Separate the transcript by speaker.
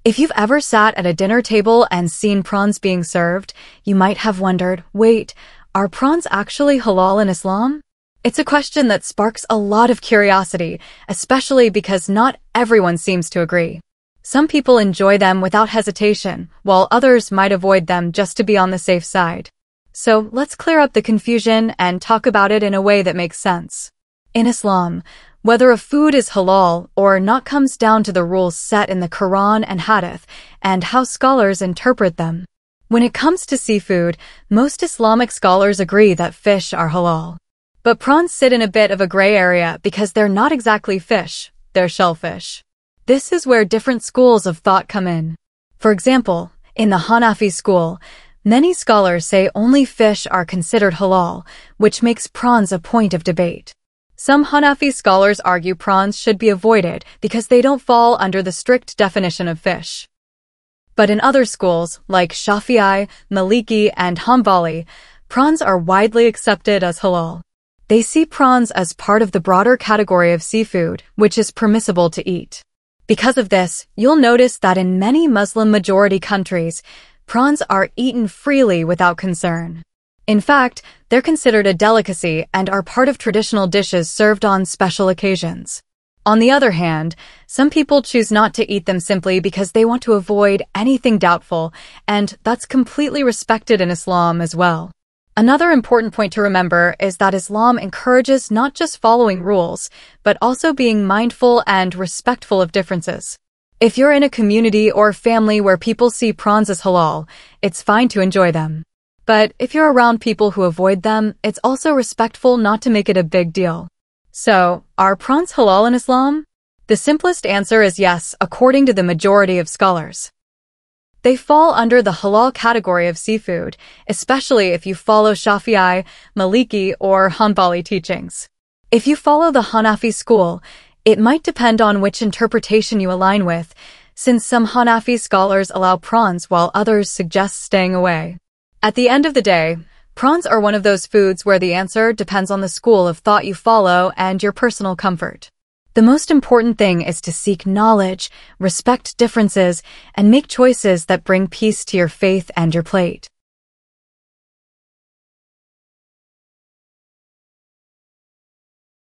Speaker 1: If you've ever sat at a dinner table and seen prawns being served, you might have wondered, wait, are prawns actually halal in Islam? It's a question that sparks a lot of curiosity, especially because not everyone seems to agree. Some people enjoy them without hesitation, while others might avoid them just to be on the safe side. So let's clear up the confusion and talk about it in a way that makes sense. In Islam, whether a food is halal or not comes down to the rules set in the Quran and Hadith and how scholars interpret them. When it comes to seafood, most Islamic scholars agree that fish are halal. But prawns sit in a bit of a gray area because they're not exactly fish, they're shellfish. This is where different schools of thought come in. For example, in the Hanafi school, many scholars say only fish are considered halal, which makes prawns a point of debate. Some Hanafi scholars argue prawns should be avoided because they don't fall under the strict definition of fish. But in other schools, like Shafi'i, Maliki, and Hanbali, prawns are widely accepted as halal. They see prawns as part of the broader category of seafood, which is permissible to eat. Because of this, you'll notice that in many Muslim-majority countries, prawns are eaten freely without concern. In fact, they're considered a delicacy and are part of traditional dishes served on special occasions. On the other hand, some people choose not to eat them simply because they want to avoid anything doubtful, and that's completely respected in Islam as well. Another important point to remember is that Islam encourages not just following rules, but also being mindful and respectful of differences. If you're in a community or family where people see prawns as halal, it's fine to enjoy them. But if you're around people who avoid them, it's also respectful not to make it a big deal. So, are prawns halal in Islam? The simplest answer is yes, according to the majority of scholars. They fall under the halal category of seafood, especially if you follow Shafi'i, Maliki, or Hanbali teachings. If you follow the Hanafi school, it might depend on which interpretation you align with, since some Hanafi scholars allow prawns while others suggest staying away. At the end of the day, prawns are one of those foods where the answer depends on the school of thought you follow and your personal comfort. The most important thing is to seek knowledge, respect differences, and make choices that bring peace to your faith and your plate.